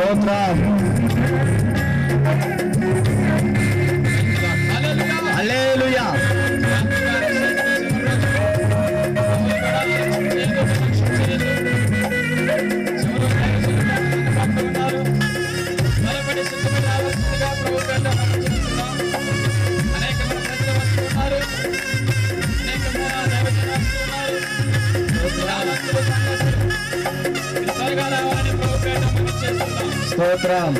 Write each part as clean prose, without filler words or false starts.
స్తోత్రం. హల్లెలూయా. స్తోత్రం.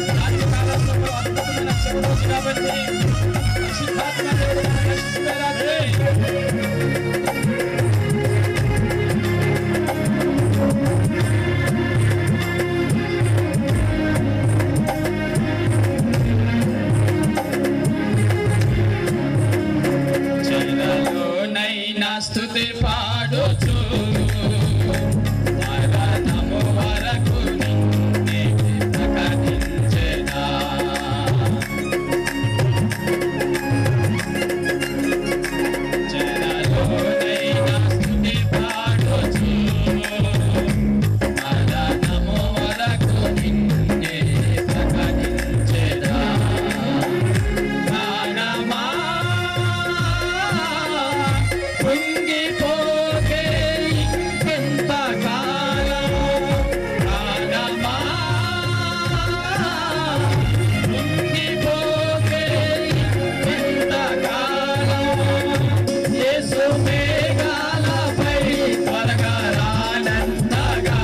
చెరలోనైనా స్తుతి పాడుచు మరణము వరకు నిన్నే ప్రకటించెదా. చెరలోనైనా స్తుతి పాడుచు మరణము వరకు నిన్నే ప్రకటించెదా. ప్రాణమా కుంగిపోకే ఇంకెంత కాలం, ప్రాణమా కుంగిపోకే ఇంకెంత కాలం. యేసు మేఘాలపై త్వరగా రానంతగా,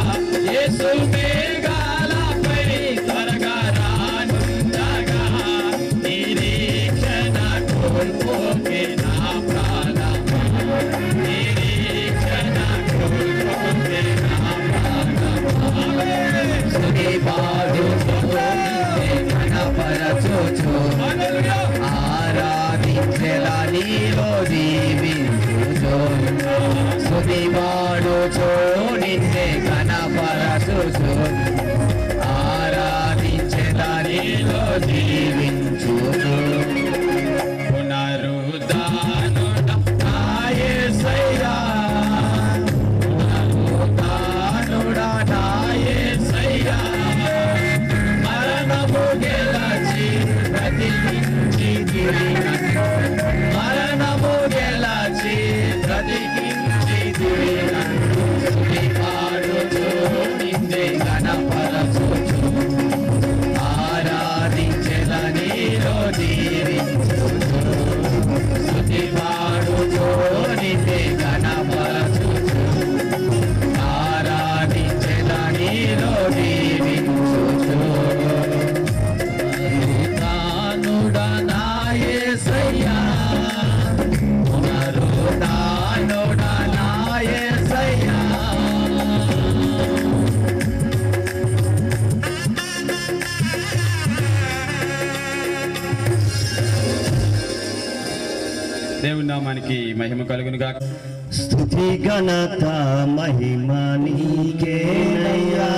యేసు మేఘాలపై త్వరగా రానుండగా, నిరీక్షణ కోల్పోకే నా ప్రాణమా, నిరీక్షణ కోల్పోకే నా ప్రాణమా. స్తుతి పాడుచు ఘనపరచుచు ఆరాధించెలా నీలో జీవించుచు. స్తుతి పాడుచు నిన్నే ఘనపరచుచు ఆరాధించెలా నీలో జీవించుచు. పునరుద్ధానుడ నా యేసయ్యా, పునరుద్ధానుడ నా యేసయ్యా, మరణము గెలచి బ్రతికించితివి నన్ను, మరణము గెలచి బ్రతికించితివి నన్ను. స్తుతి పాడుచు నిన్నే ఘనపరచుచు ఆరాధించెలా నీలో జీవించుచు. స్తుతి పాడుచు నిన్నే ఘనపరచుచు ఆరాధించెలా నీలో జీవించుచు. పునరుద్ధానుడా నా యేసయ్యా, పునరుద్ధానుడా నా యేసయ్యా. దేవుని నామానికి మహిమ కలుగును గాక. స్తుతి ఘనత మహిమ నీకేనయ్యా.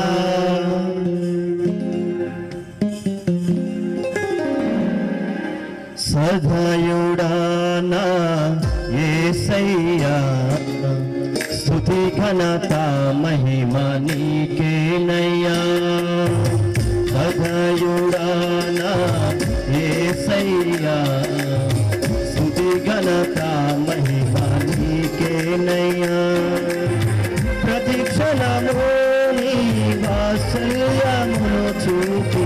సదయుడా నా యేసయ్యా, స్తుతి ఘనత మహిమ నీకేనయ్యా. సదయుడా నా యేసయ్యా, స్తుతి ఘనత మహిమ నీకేనయ్యా. ప్రతి క్షణము నీ వాత్సల్యమును చూపి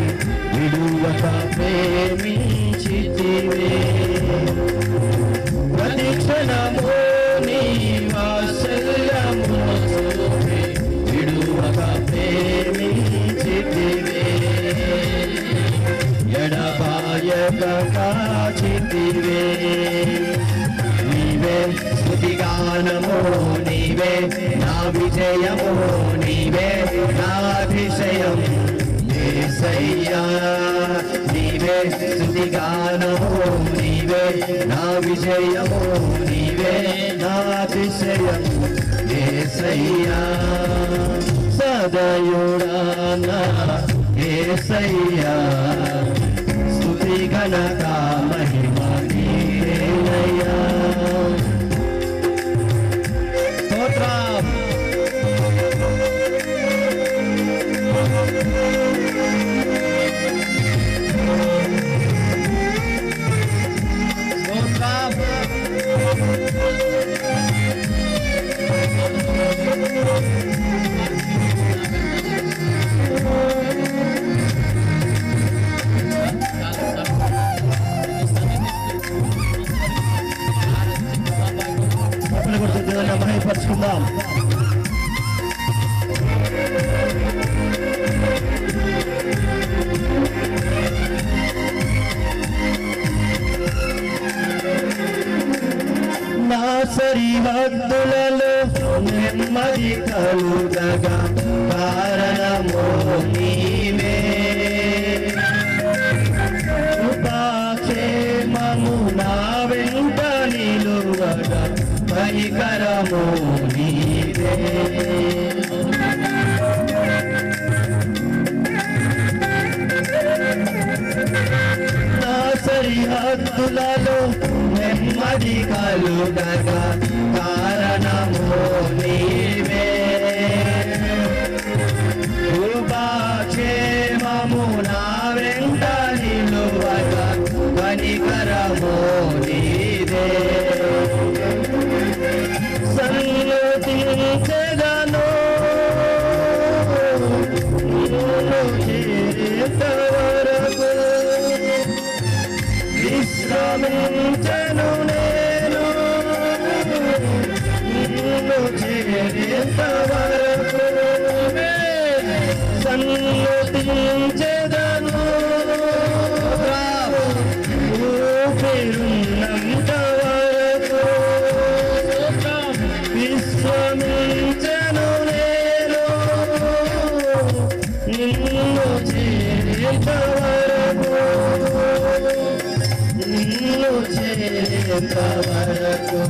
విడువక ప్రేమించితివే. ప్రతి క్షణము నీ వాత్సల్యమును చూపి విడువక ప్రేమించితివే. ఎడబాయక కాచితివే. నీవే స్తుతిగానము, నీవే నా విజయము, నీవే నా అతిశయం యేసయ్యా. నీవే స్తుతిగానము, నీవే నా విజయము, నీవే నా అతిశయం యేసయ్యా. సదయుడా నా యేసయ్యా, స్తుతి ఘనత మహిమ నీకేనయ్యా. స్తోత్రం. సరిహద్దులలో నెమ్మది కలుగగా కారణము నీవే కృపాక్షేమము నా వెంట నిలువగా పరికరము నీవే నా సరిహద్దులలో నెమ్మది కలుగగా కారణము నీవే కృపాక్షేమము నా వెంట నిలువగా కనికరము నీవే సన్నుతించెదను నిన్ను చేరేంతవరకు విశ్రమించను నేను నిన్ను చేరేంతవరకు సన్నుతించెదను ఊపిరున్నంత వరకు విశ్రమించను నేను నిన్ను చేరేంతవరకు నిన్ను చేరేంతవరకు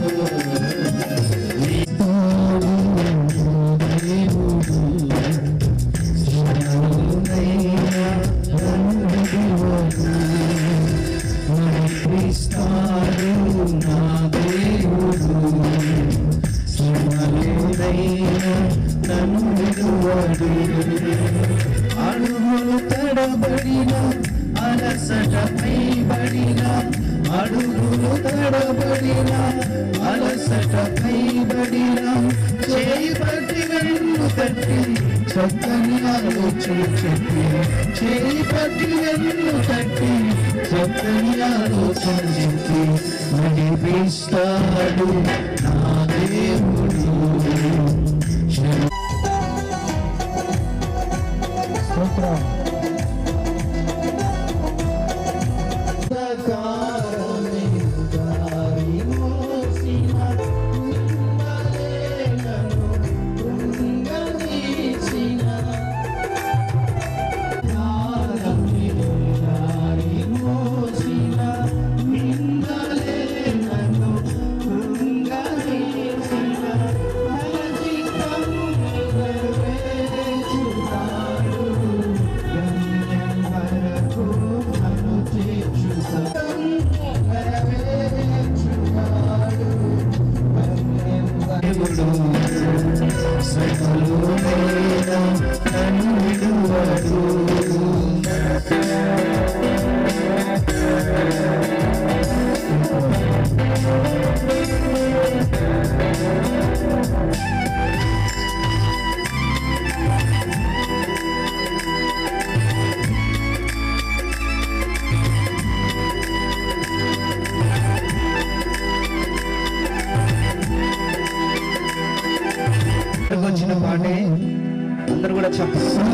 అడుగులు తడబడిన అలసటపై బడిన అడుగులు తడబడిన అలసటపై బడిన చేయి పట్టి వెన్ను తట్టి చక్కని ఆలోచన చెప్పి చేయి పట్టి వెన్ను తట్టి చక్కని ఆలోచన చెప్పి నడిపిస్తాడు నా దేవుడు వచ్చిన పాటే అందరూ కూడా చక్రవర్తి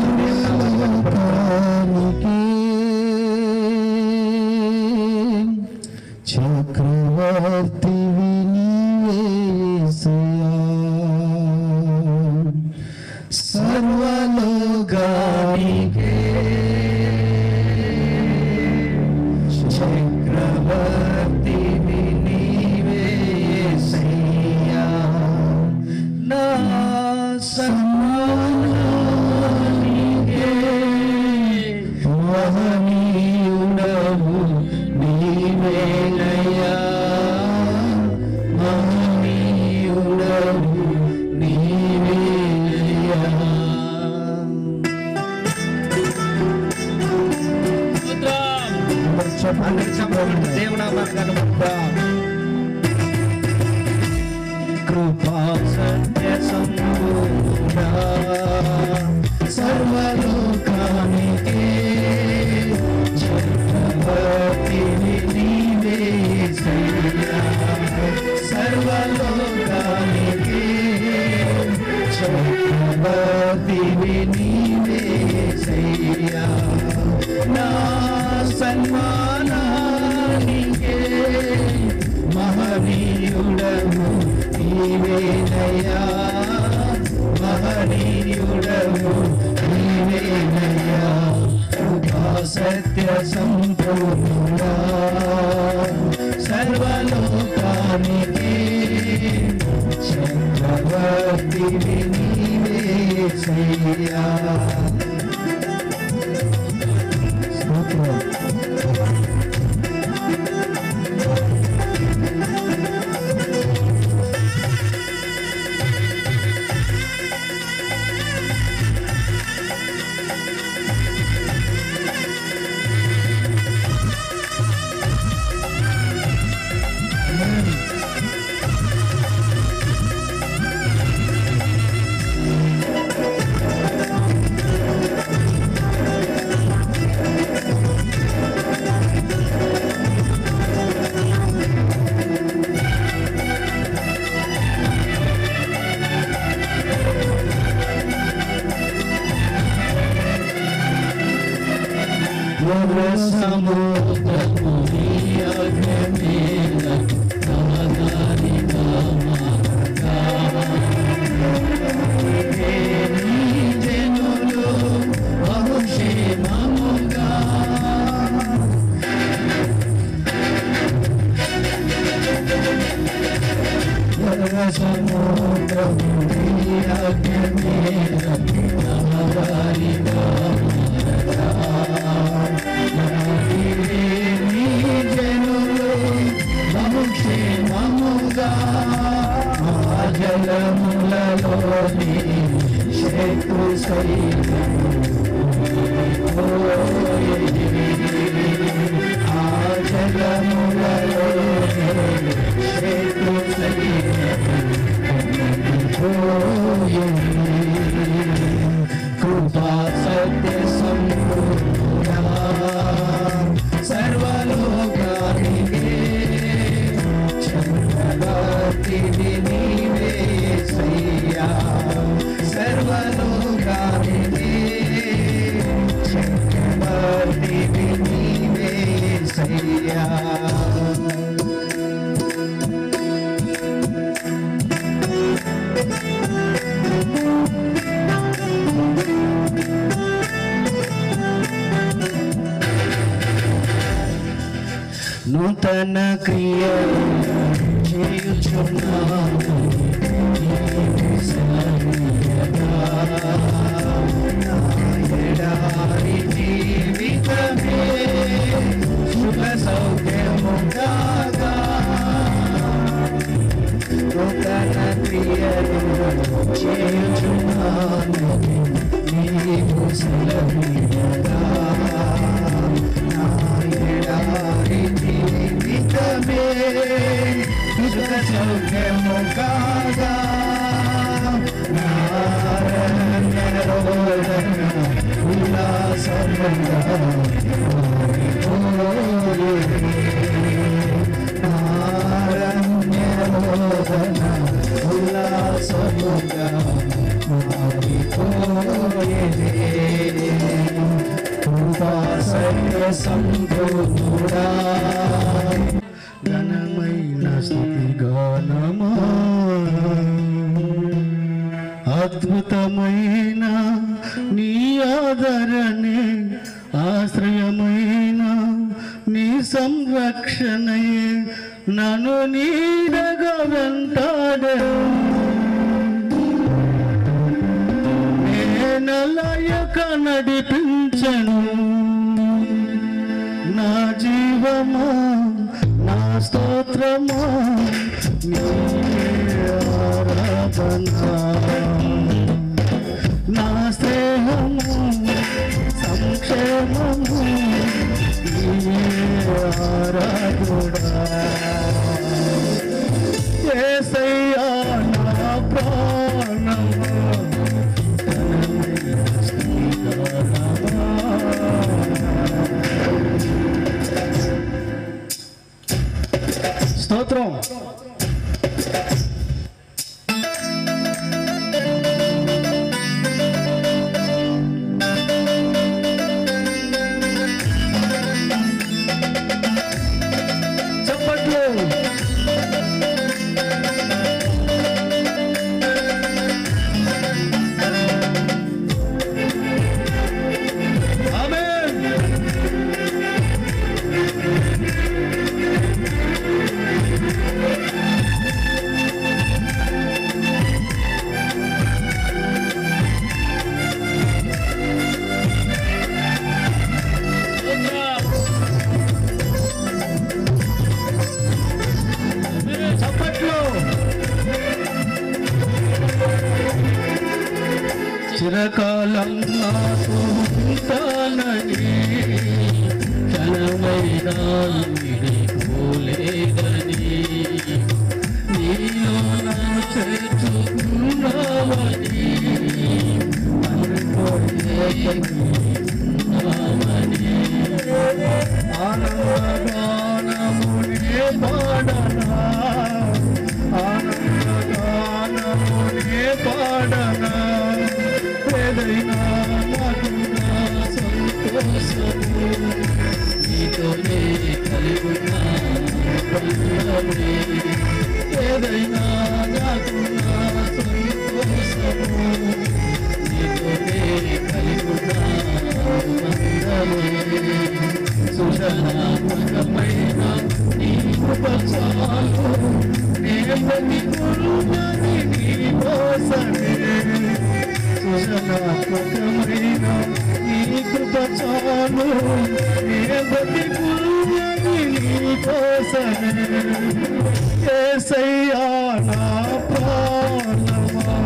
సర్వలోకానికే చక్రవర్తి మహనీయుడవు నీవేనయ్యా మహనీయుడవు నీవేనయ్యా కృపా సత్య సంపూర్ణ సర్వలోకానికే చక్రవర్తి నీవేసయ్యా సర్వలోకానికే చక్రవర్తి నీవేసయ్యా నా సన్మానానికే సత్య సంపూర్ణుడా సర్వలోకానికి చక్రవర్తివి నీవే సయ్యా. సముద్రము నీ అగ్నిమేల నాదాని నామగా నీ జనులు బహుక్షేమముగా సముద్రము నీ అగ్నిమేల నాదాని నామగా బహుక్షేమముగా జలములలోని శత్రు ఆ జలములలోని శత్రు కృపా సత్య సంపూర్ణ సర్వలోకానికి చక్రవర్తివి నీవే సయ్యా. సర్వలోకానికి చక్రవర్తివి నీవే సయ్యా. నూతన క్రియలు చేయుచున్నాము ఎడారి జీవితమే శుభ సౌఖ్యముగా నూతన క్రియలు చేయుచున్నాము నీవు సెలవియగా ఎడారి జీవితమే సుఖ సౌఖ్యముగా ఉల్లాసముగా ఉల్లాసముగా కృపా సత్య సంపూర్ణుడా ఘనమైన స్తుతి గానమా అద్భుతమైన నీ ఆదరణే ఆశ్రయమైన నీ సంరక్షణయే నన్ను నీడగా వెంటాడే నేనలయక నడిపించను నా జీవమా నా స్తోత్రమా ఆరాధన నా స్నేహము సంక్షేమము ఆరాధుడా యేసయ్యా నా ప్రాణము స్తోత్రం. చప్పట్లు. కోసము నీతోనే కలిగున్న బంధమే ఏదైనా నాకున్న సంతోషము నీతోనే కలిగున్న బంధమే సుజనాత్మకమైన నీ కృప చాలు నేనని కొలువని నీ కోసమే సుజనాత్మకమైన నీ కృప చాలు నేనని కొలువని నీ కోసమే యేసయ్యా నా ప్రాణమా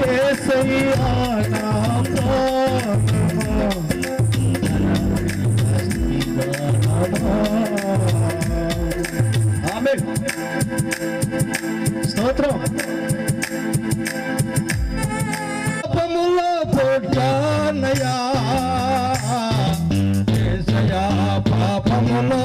యేసయ్యా నా ప్రాణమా ఆమేన్ స్తోత్రం పాపములో పుట్టానయ్యా యేసయ్యా పాపములో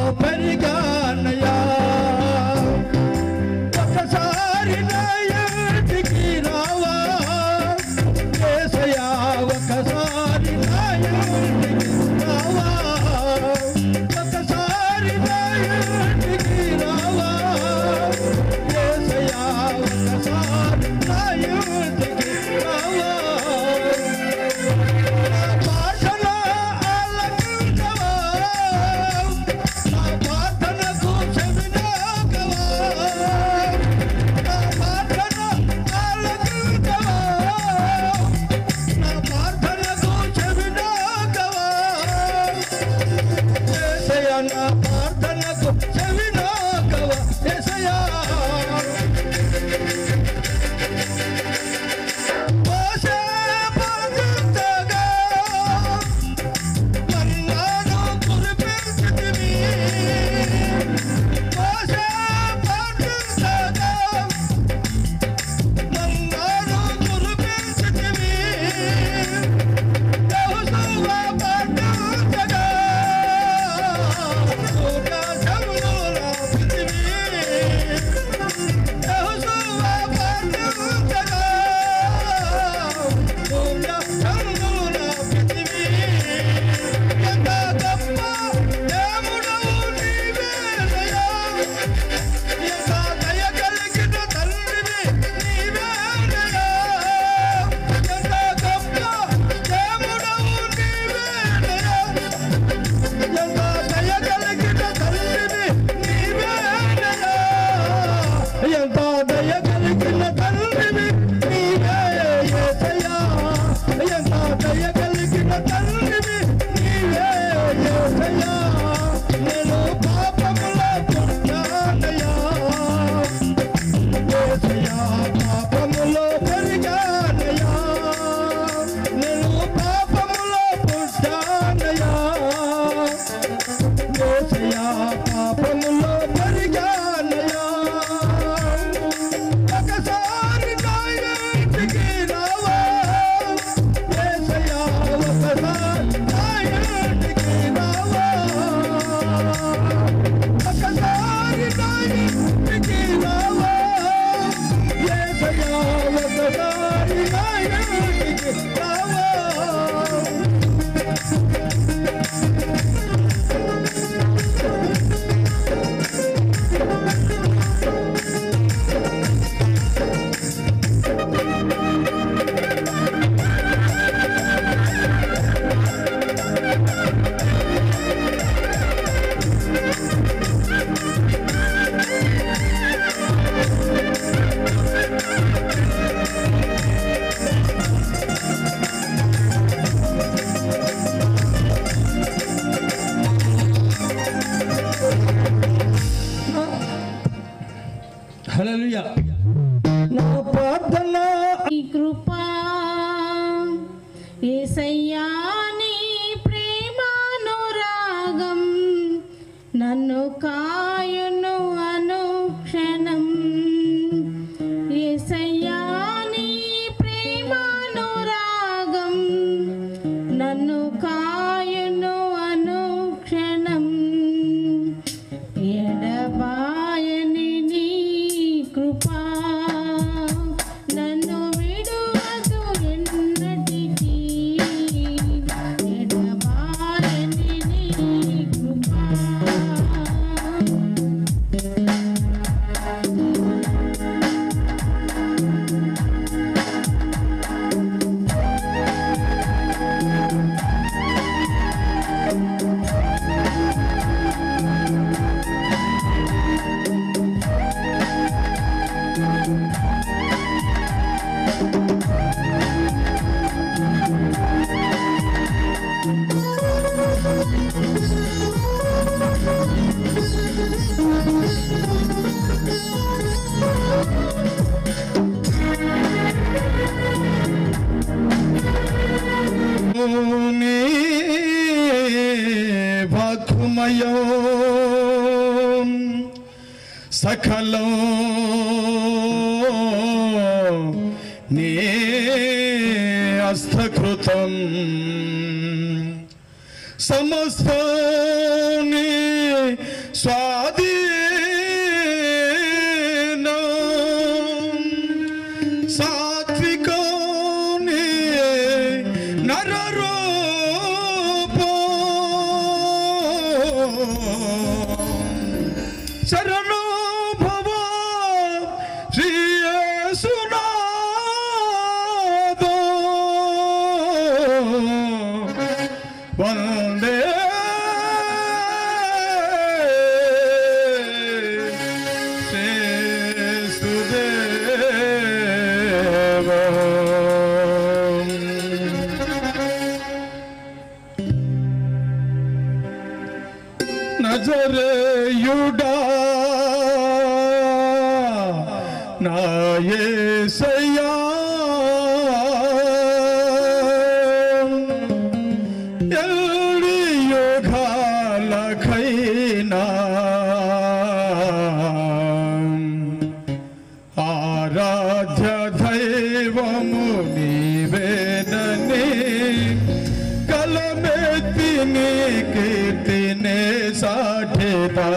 సకలం నీ హస్తకృతం సమస్తాన్ని స్వాధీనం సాత్వికాన్ని నరరూపం శరణు భవ శ్రీ యేసునాథ వందే నజరేయుడా నా యేసయ్యా ఎల్లి యుగాలకైనా ఆరాధ్య దైవము నీవేనని కలమెత్తి నీ కీర్తినే సాటిదా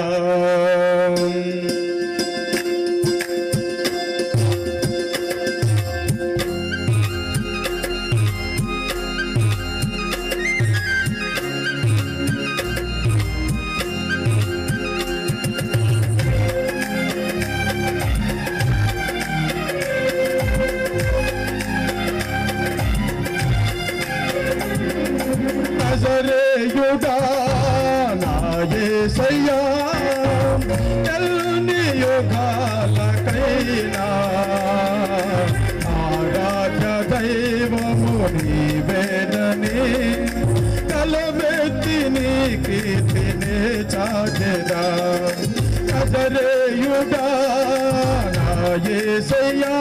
నజరేయుడా నా యేసయ్యా ఎల్ని యుగాలకైనా ఆరాధ్య దైవము నీవేనని కలమెత్తి నీ కీర్తిని చాటెదా నజరేయుడా నా యేసయ్యా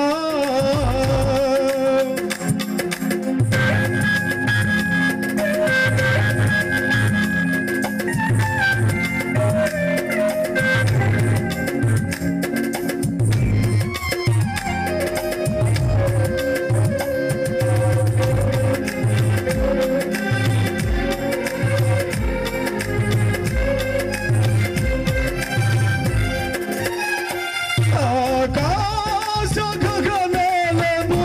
ఆకాశ గగనాలను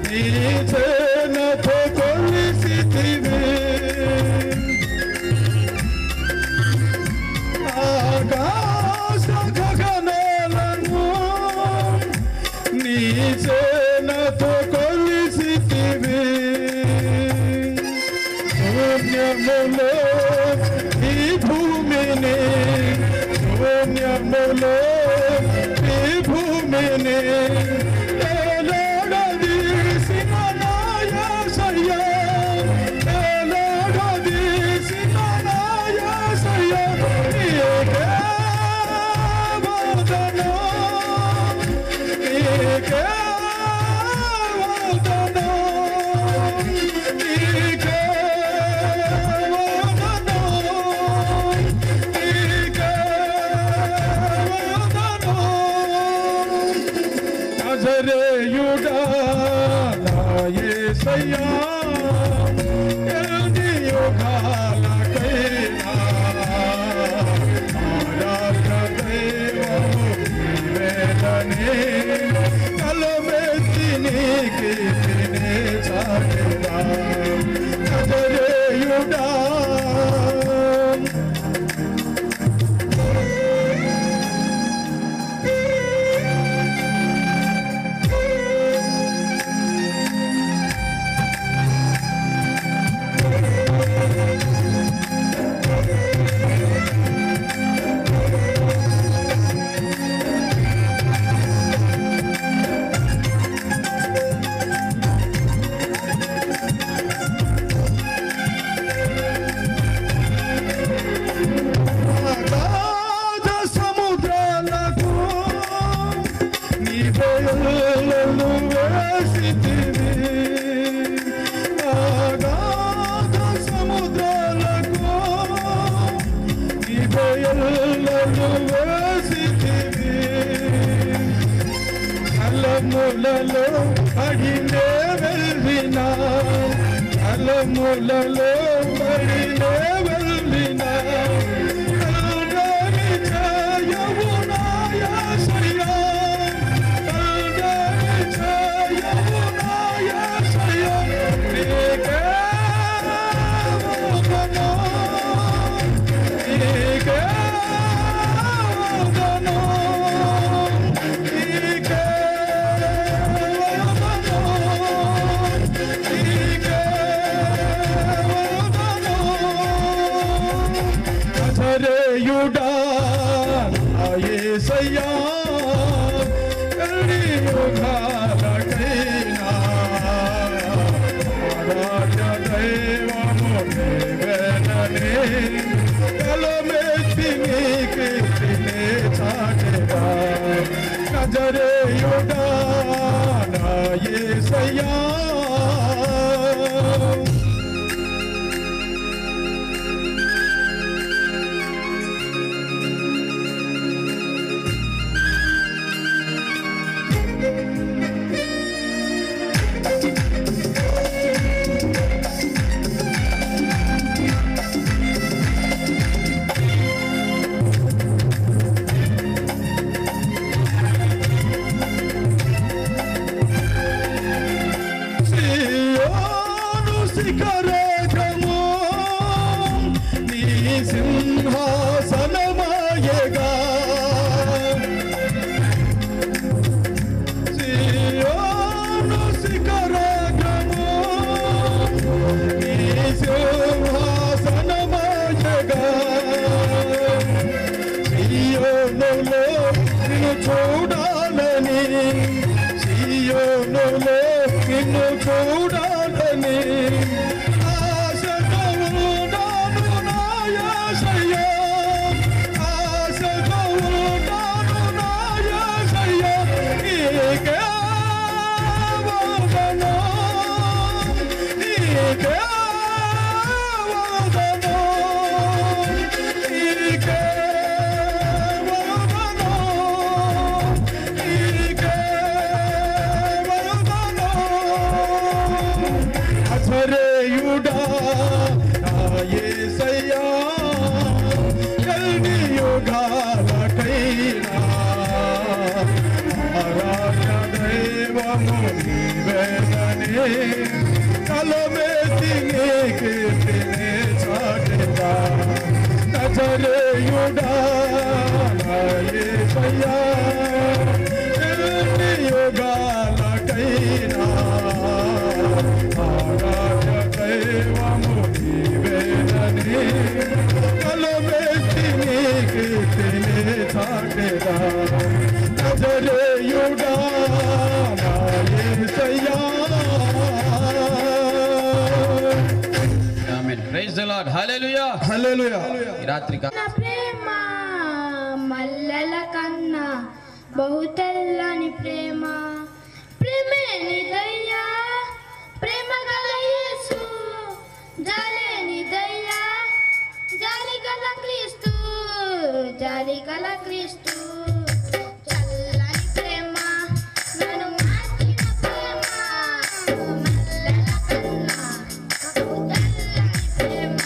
నీ చేనతో కొలిసితివి ఆకాశ గగనాలను నీ చేనతో కొలిసితివి శూన్యములో ఈ భూమిని శూన్యములో ఈ భూమిని ఏలాడదీసిన నా యేసయ్యా ఏలాడదీసిన నా యేసయ్యా నీకే వందనం నీకే వందనం నీకే నజరేయుడా నా యేసయ్యా ఎల్ని యుగాలకైనా ఆరాధ్య దైవము నీవేనని కలమెత్తి నీ కీర్తిని చాటెదా నజరేయుడా తలములలో పడినే వెళ్ళినా తలములలో పడినే వెళ్ళినా కల్వరి చేయవు నా యేసయ్యా కల్వరి చేయవు నా యేసయ్యా నీకే యుడా యేసయ్యా కలియుగాలకైనా ఆరాధ్య దైవము నీవేనని కలమెత్తి నీ కీర్తిని చాటెదా నజరేయుడా నా యేసయ్యా శిఖరము నీ సింహాసనమాయగా సియోను శిఖరము నీ సింహాసనమాయగా సియోనులో నిన్ను చూడాలని సియోనులో నిన్ను చూడాలని యుడా యేసయ్యా కలియుగాలకైనా ఆరాధ్య దైవము నీవేనని కలమెత్తి నీ కీర్తిని చాటెదా నజరేయుడా యేసయ్యా కలియుగాలకైనా ఆరాధ్య దైవము నీవేనని కలమెత్తి నీ కీర్తిని చాటెదా నజరేయుడా నా యేసయ్యా ఆమేన్ ప్రైజ్ ది లార్డ్ హల్లెలూయా హల్లెలూయా ఈ రాత్రి ప్రేమ మల్లెల కన్నా బహుతెల్లని ప్రేమ ప్రేమే నిదయ్యా ప్రేమ గల యేసు జాలే నిదయ్యా జాలి గల క్రీస్తు జాలి గల క్రీస్తు చల్లని ప్రేమ నన్ను మార్చిన ప్రేమ మల్లెల కన్నా బహుతెల్లని ప్రేమ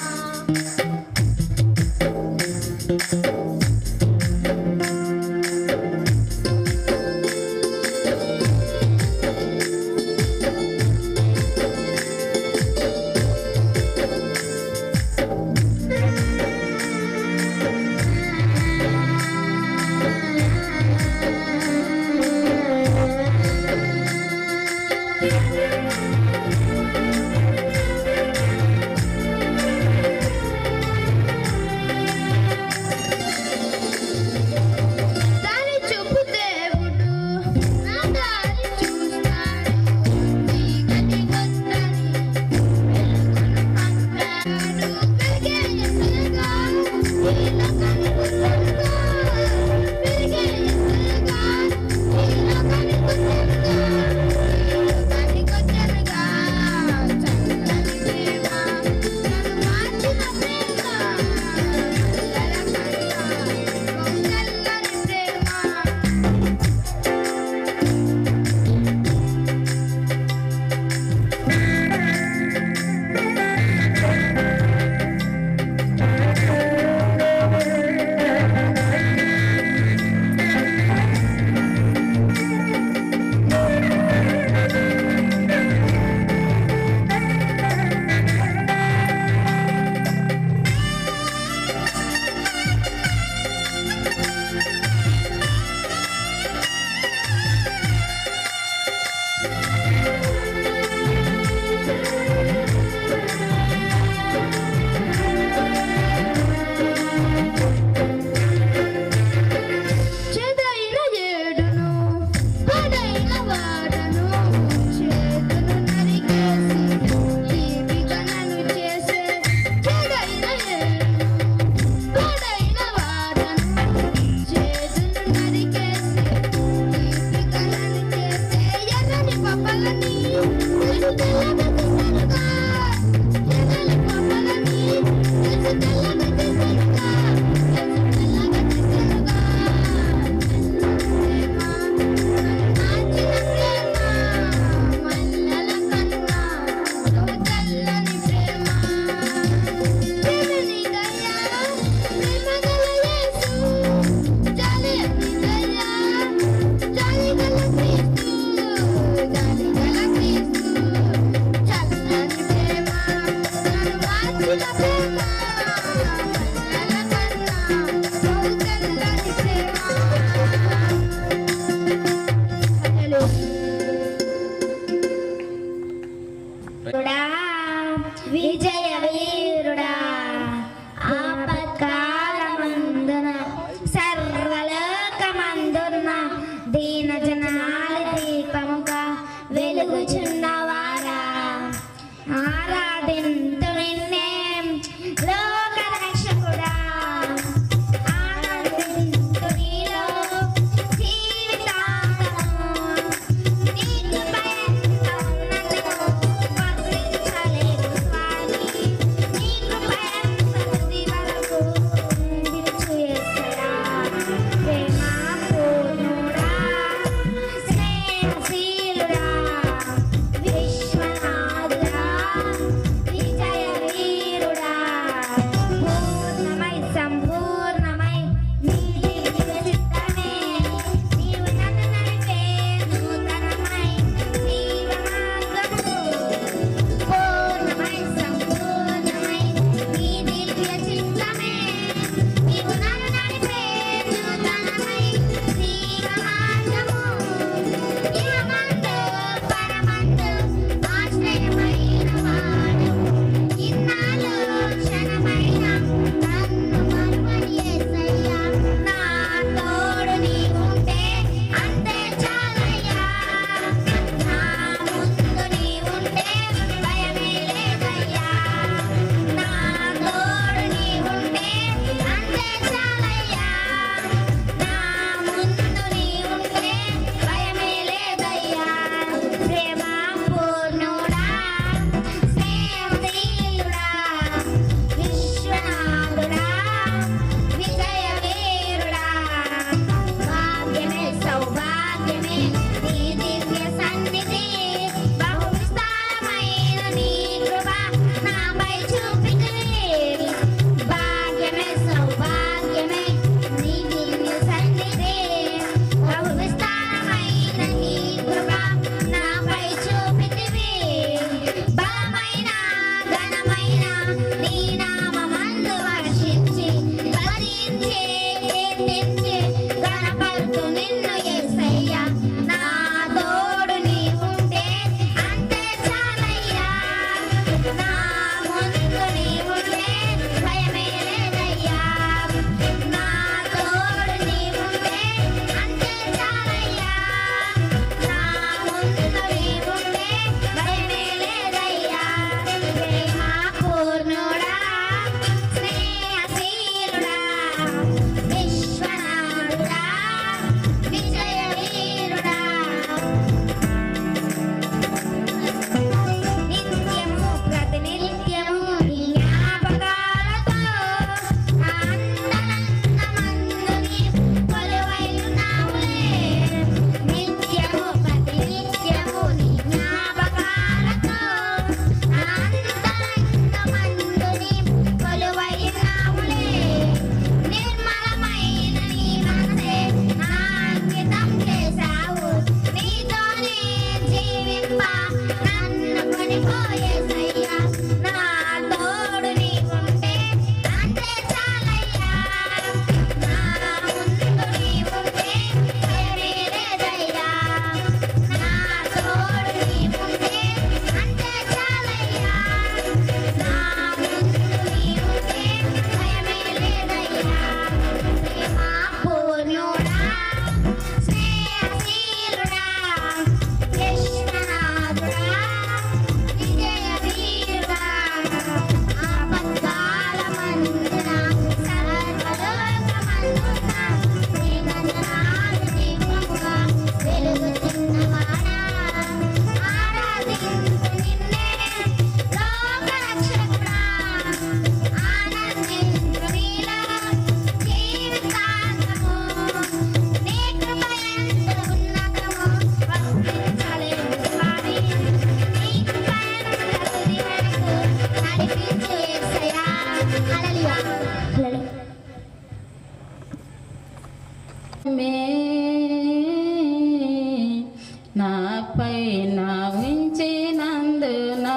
పైన ఉంచినందున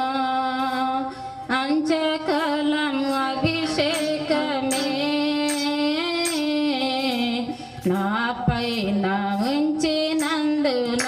అంచకలం అభిషేకమే నా పైన ఉంచినందున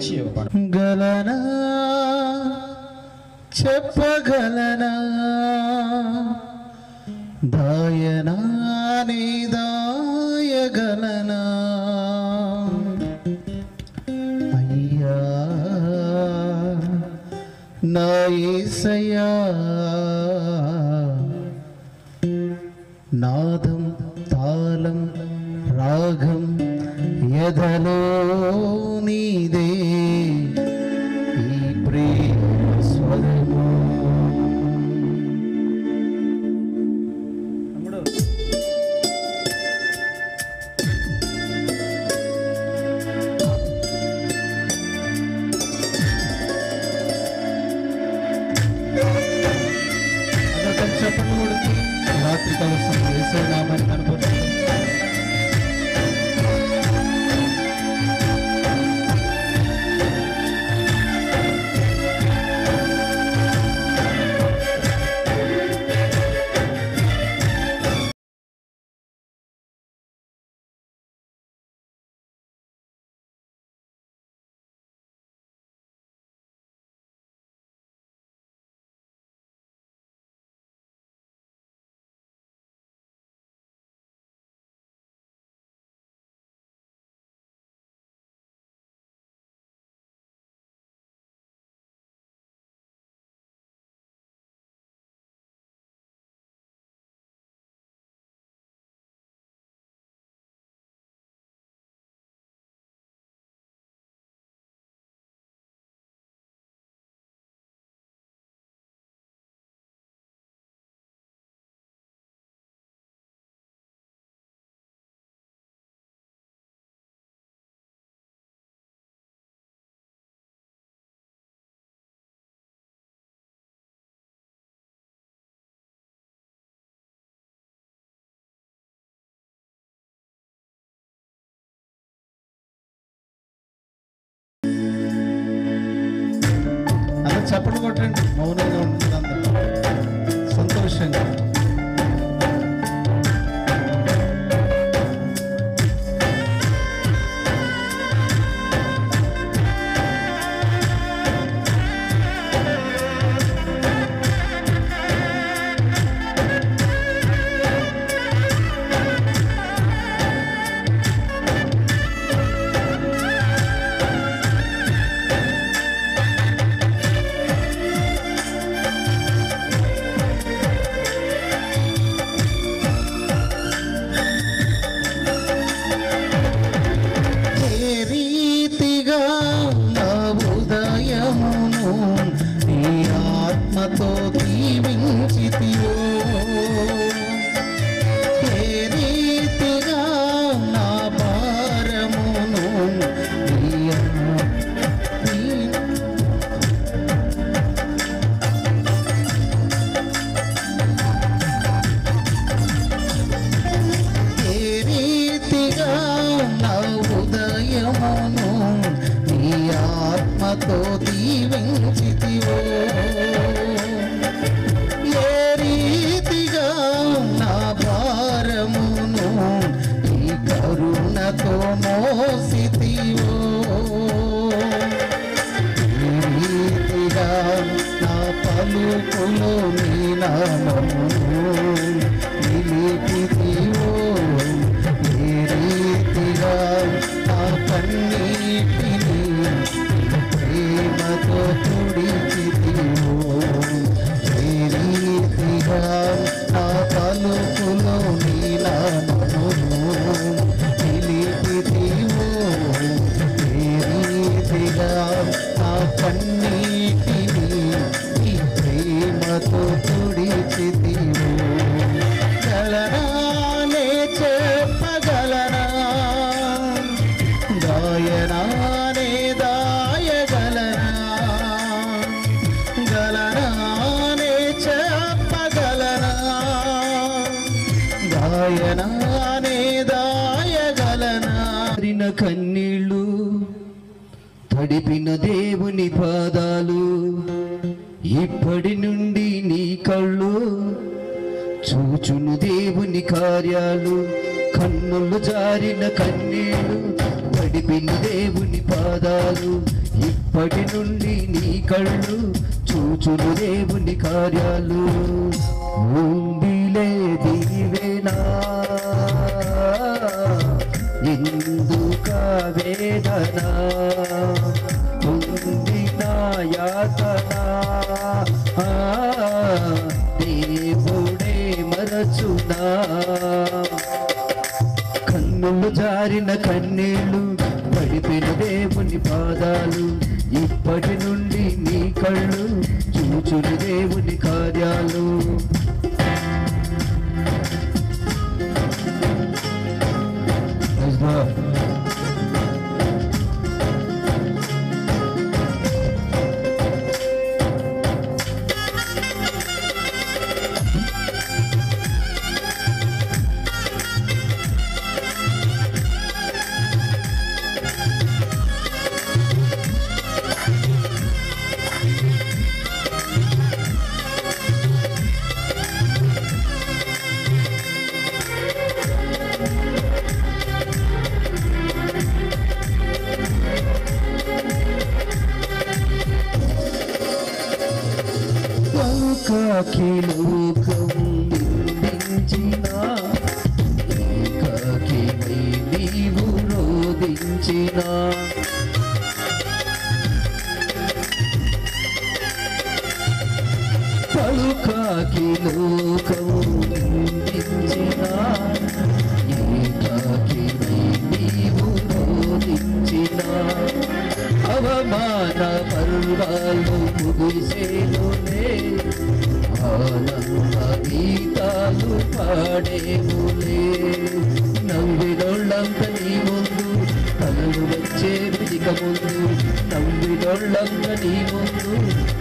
గురించి ఇవ్వబడు. గలనా చెప్పగలనా దాయనా నీ దాయగలనా అయ్యా నా యేసయ్యా నాదం తాళం రాగం ఎదలో నీదే ఈ ప్రేమ స్వరము. చెప్పండి కొడుకు రాత్రి కవసం వేసే నామని కనపడుతుంది. అలా చప్పట్లు కొట్టండి, మౌనంగా ఉంటుంది అందరూ సంతోషంగా. ఆత్మతో దీవించితివో ఏ రీతిగా నా భారమును ఏ రీతిగా నా ఉదయమును నీ ఆత్మతో దీవించితివో ఏ రీతిగా నా భారమును ఈ కరుణతో మోసితివో ఏ రీతిగా నా పలుకులో నీ నామమును నిలిపితివో ఏ రీతిగా నా కన్నీటిని ప్రేమతో తుడిచితివో ఏ రీతిగా నా పలుకులో నీ నామమును నిలిపితివో ఏ రీతిగా నా కన్నీటిని నీ ప్రేమతో తుడిచితివో గలనాలే చెప్పగలనా గాయనానే దాయగలనా గలనానే చెప్పగలనా గాయనానే దాయగలనా కన్నీళ్ళు తడిపిన దేవుని పాదాలు ఇప్పటి నుండి నీ కళ్ళు చూచును దేవుని కార్యాలు కన్నులు జారిన కన్నీళ్ళు తడిపిన దేవుని పాదాలు ఇప్పటి నుండి నీ కళ్ళు చూచును దేవుని కార్యాలు. ఉందిలే దీవెనా ఎందుక వేదన, ఉంది నా యాతన దేవుడే మరచునా. కన్నులు జారిన కన్నీళ్ళు పడిపిన దేవుని పాదాలు. ఇప్పటి నుండి నీ కళ్ళు చూచుని దేవుని కార్యాలు. ఏకాకి లోకం నిందించిన, ఏకాకివై నీవు రోదించిన, పలుకాకి లోకం నిందించిన, ఏకాకివై నీవు రోదించిన. అవమాన పర్వాలు ముగిసేనులే, ఆనంద గీతాలు పాడేములే. నవ్వినోళ్ళంత నీ ముందు తలలు వచ్చే వెదిక ముందు, నవ్వినోళ్ళంత నీ ముందు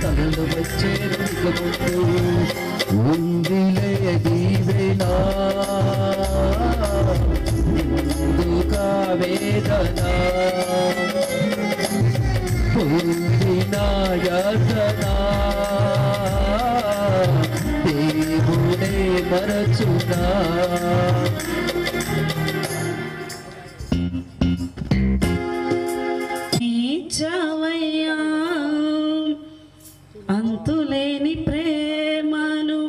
తలలు వచ్చే వెదిక ముందు. ఉందిలే దీవెనా ఎందుక వేదన, పొందిన యాతన దేవుడే మరచునా. ఇచ్చావయ్యా అంతులేని ప్రేమను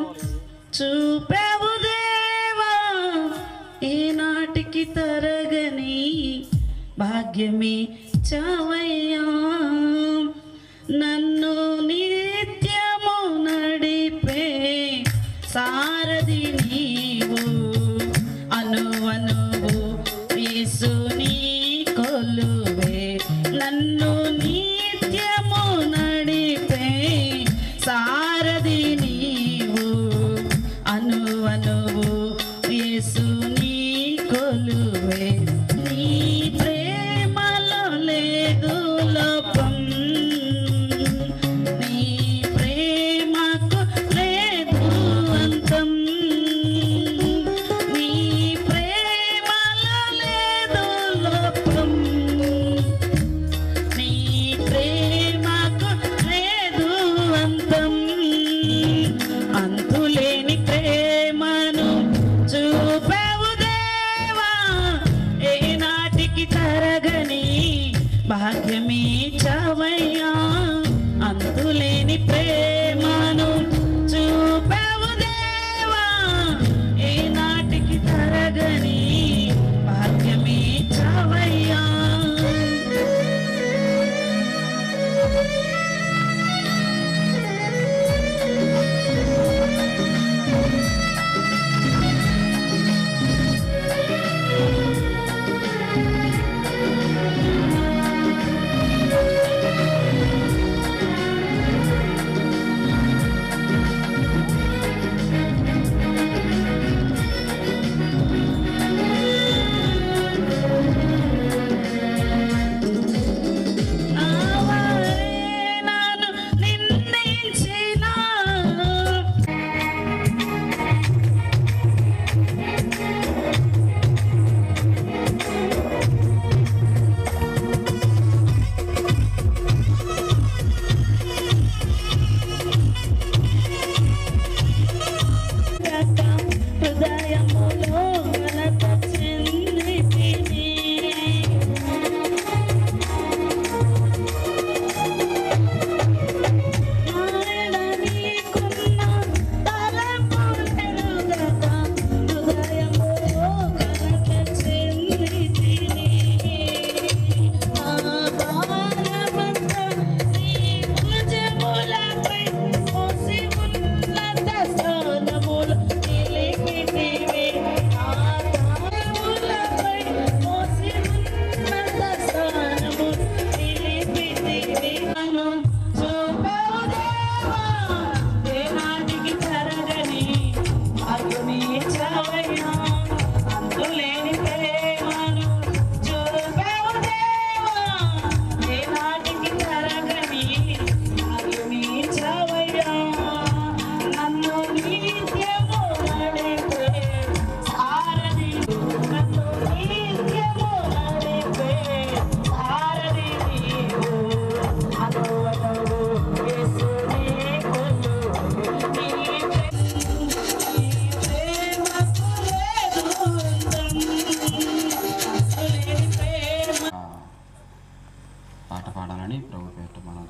చూపావు దేవా, ఈనాటికి తరగని భాగ్యమే చావయ్యా. నన్ను నిత్యము నడిపే సారథి నీవు, అనువనువు యేసుని కొలువే. నన్ను నిత్యము నడిపే సారథి నీవు, అనువనువు యేసుని కొలువే. నీ ప్రేమలో లేదు లోపం, నీ ప్రేమకు లేదు అంతం, నీ ప్రేమలో లేదు లోపం, నీ ప్రేమకు లేదు అంతం. అంతులేని ప్రేమను చూపావు దేవా, ఏనాటికి తరగని భాగ్యమే చావయ్యా. అంతులేని ప్రేమను చూపావు దేవా, ఏనాటికి తరగని భాగ్యమే చావయ్యా.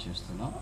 చేస్తున్నాం.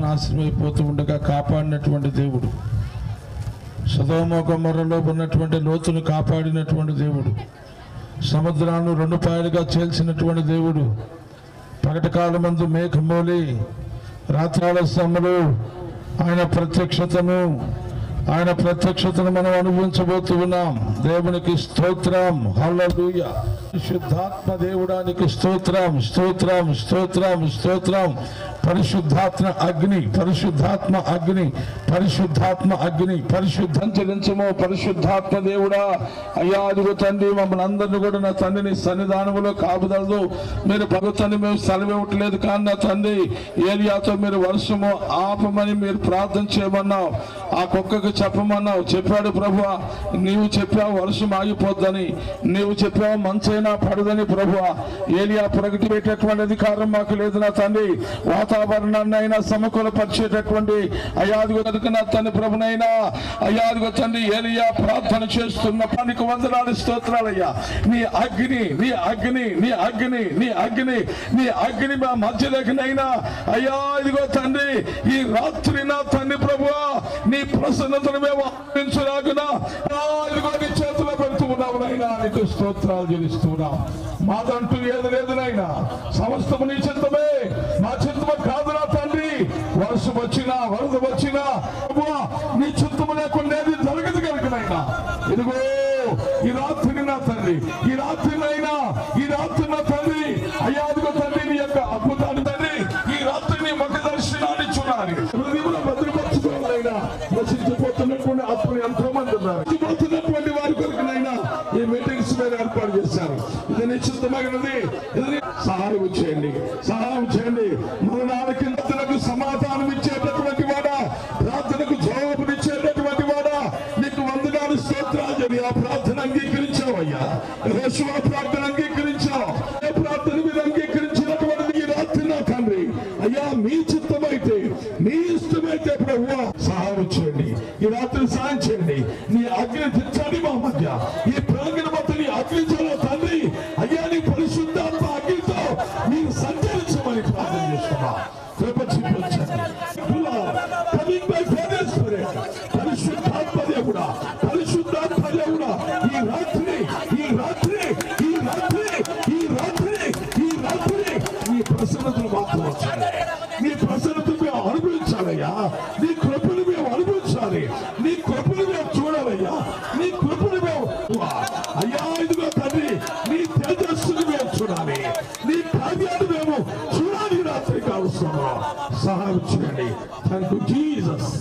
నాశనమైపోతూ ఉండగా కాపాడినటువంటి దేవుడు, సొదొమ గొమొర్రాలో ఉన్నటువంటి లోతును కాపాడినటువంటి దేవుడు, సముద్రాన్ని రెండు పాయలుగా చేల్చినటువంటి దేవుడు, పగటి కాలమందు మేఘమూలి రాత్రాల సమలు ఆయన ప్రత్యక్షతను మనం అనుభవించబోతూ ఉన్నాం. దేవునికి స్తోత్రం, హల్లెలూయా. పరిశుద్ధాత్మ దేవుడానికి స్తోత్రం, స్తోత్రం, స్తోత్రం, స్తోత్రం. పరిశుద్ధాత్మ అగ్ని, పరిశుద్ధాత్మ అగ్ని, పరిశుద్ధాత్మ అగ్ని, పరిశుద్ధం చెల్లించము పరిశుద్ధాత్మ దేవుడా. అయ్యా అదిగో తండ్రి మమ్మల్ని అందరినీ కూడా నా తండ్రిని సన్నిధానంలో కాపుదలదు. మీరు ప్రభుత్వాన్ని మేము సెలవివ్వట్లేదు కానీ నా తండ్రి ఏలియాతో మీరు వర్షము ఆపమని మీరు ప్రార్థన చేయమన్నావు. ఆ కుక్కకు చెప్పమన్నావు, చెప్పాడు ప్రభువా. నీవు చెప్పావు వర్షం ఆగిపోద్దని, నీవు చెప్పావు మంచైనా పడదని ప్రభువా. ఏలియా ప్రగతి పెట్టేటువంటి అధికారం మాకు లేదు నా తండ్రి. వాతావరణాన్ని అయినా సమకూలపరిచేటటువంటి అయాదిగో కనుక నా తండ్రి ప్రభునైనా అయాదిగో తండ్రి ఏలియా ప్రార్థన చేస్తున్న పనికి వందనాలు స్తోత్రాలయ్యా. నీ అగ్ని, నీ అగ్ని, నీ అగ్ని, నీ అగ్ని, నీ అగ్ని మా మధ్యలోకినైనా అయ్యా ఇదిగో తండ్రి ఈ రాత్రి నా తండ్రి ప్రభువా నీ ప్రసన్నతను మేము ఆనందించలాగునా ఇదిగో నీ చేతిలో పెడుతూ ఉన్నావు నైనా. నీకు స్తోత్రాలు చెల్లిస్తున్నాం. మాదంటూ ఏది లేదు నైనా, సమస్తము నీ చిత్తమే, మా చిత్తము కాదు నా తండ్రి. వర్షం వచ్చినా వరద వచ్చినా నీ చిత్తము లేకుండా ఏది జరగదు కనుకనైనా ఇదిగో ఈ రాత్రి నా తండ్రి, ఈ రాత్రినైనా, ఈ రాత్రి నా తండ్రి అయ్యా అదిగో తండ్రి నీ యొక్క అద్భుతాన్ని తండ్రి ఈ రాత్రి నీ ముఖ దర్శనాన్ని చూడాలి. హృదయంలో భద్రపరచుకోవాలైనా నశించిపోతున్నటువంటి అప్పుడు ఎంతో మంది ఉన్నారు. నశించిపోతున్నటువంటి వారి కొరకునైనా ఈ మీటింగ్స్ మీద ఏర్పాటు చేశారు. ఇది నిశ్చితమైనది. ఇది సహాయం చేయండి, సహాయం చేయండి. మరణానికి ప్రార్థనకు సమాధానం ఇచ్చేటటువంటి వాడా, ప్రార్థనకు జవాబునిచ్చేటటువంటి వాడా నీకు వందనాలు స్తోత్రాలు. ఆ ప్రార్థన అంగీకరించావయ్యా. యేషువా ప్రార్థన అంగీకరించావు. ఏ ప్రార్థన మీద అంగీకరించినటువంటి ఈ రాత్రి నా తండ్రి అయ్యా మీ చిత్తమైతే, మీ ఇష్టమైతే ప్రభువా సహాయం చేయండి. ఈ రాత్రి సహాయం చేయండి. నీ అగ్ని తెచ్చండి మా మధ్య. ఈ ప్రాంగణ మధ్య నీ అగ్ని చాలా తండ్రి అయ్యా నీ పరిశుద్ధాత్మ అగ్నితో మీరు సంచరించమని ప్రార్థన చేస్తున్నా. కృప చూపించండి. పరిశుద్ధాత్మ దేవుడా, పరిశుద్ధాత్మ దేవుడా ఈ రాత్రి, ఈ రాత్రి, ఈ రాత్రి, ఈ రాత్రి, ఈ రాత్రి నీ ప్రసన్నతను మాత్రం వచ్చాలి. నీ ప్రసన్నతను మేము అనుభవించాలయ్యా. నీ కృపను మేము అనుభవించాలి. నీ కృపను మేము చూడాలయ్యా. నీ కృపను మేము అయ్యా ఇదిగో తండ్రి నీ తేజస్సును మేము చూడాలి. నీ కార్యాన్ని మేము చూడాలి. రాత్రి కావలసిన సహాయం చేయండి. Thank you Jesus.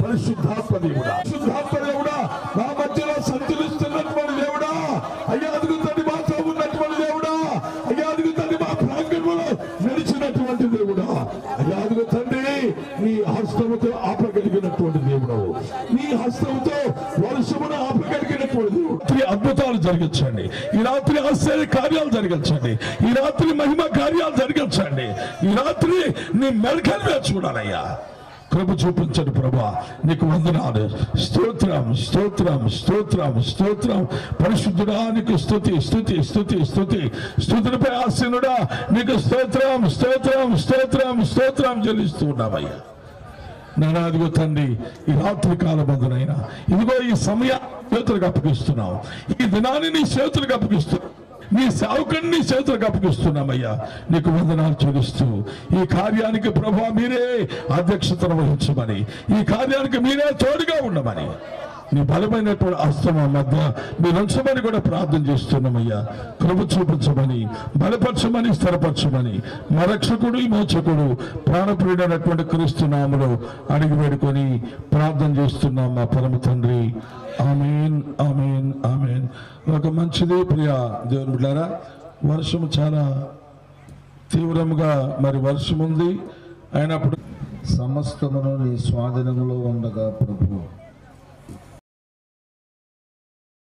పరిశుద్ధాత్మ దేవుడా, పరిశుద్ధాత్మ దేవుడా మా మధ్యలో సంచరిస్తున్నటువంటి దేవుడా అయ్యా అదుగుతండి మాతో ఉన్నటువంటి దేవుడా అయ్యా అదుగుతండి మా ప్రాంగణంలో నడిచినటువంటి దేవుడా అయ్యా అదుగుతండి నీ హస్తముతో ఆపగలిగినటువంటి దేవుడు, నీ హస్తముతో వర్షమును ఆపగలిగినటువంటి దేవుడు. అద్భుతాలు జరిగించండి. ఈ రాత్రి ఆశ్చర్య కార్యాలు జరిగించండి. ఈ రాత్రి మహిమ కార్యాలు జరిగించండి. ఈ రాత్రి నీ మెడకలు చూడాలయ్యా. కృప చూపించండి ప్రభా. నీకు వందనాలు. స్తోత్రం, స్తోత్రం, స్తోత్రం, స్తోత్రం. పరిశుద్ధుడా నీకు స్తుతి, స్తుతి, స్తుతి, స్తుతి. స్తుతులపై ఆసీనుడా నీకు స్తోత్రం, స్తోత్రం, స్తోత్రం, స్తోత్రం చెల్లిస్తూ ఉన్నామయ్యా. నానాదిగో తండ్రి ఈ రాత్రి కాలమందునైనా ఇదిగో ఈ సమయం చేతులకు అప్పగిస్తున్నాం. ఈ దినాన్ని నీ చేతులకు అప్పగిస్తున్నాం. నీ సేవకుడిని నీ చేతులకు అప్పగిస్తున్నామయ్యా. నీకు వందనాలు చెల్లిస్తూ ఈ కార్యానికి ప్రభువా మీరే అధ్యక్షతను వహించమని, ఈ కార్యానికి మీరే తోడుగా ఉండమని, నీ బలమైనటువంటి హస్తమ మధ్య మీరు ఉంచమని కూడా ప్రార్థన చేస్తున్నామయ్యా. కృప చూపించమని, బలపరచమని, స్థిరపరచమని మా రక్షకుడు మోచకుడు ప్రాణప్రియుడైనటువంటి క్రీస్తు నామములో అడిగి వేడుకొని ప్రార్థన చేస్తున్నాం మా పరమ తండ్రి. ఆమేన్, ఆమేన్, ఆమేన్. ఒక మంచిది ప్రియ దేవుని బిడ్డలారా, వర్షం చాలా తీవ్రంగా మరి వర్షం ఉంది. అయినప్పుడు సమస్తమును నీ స్వాధీనంలో ఉండగా ప్రభు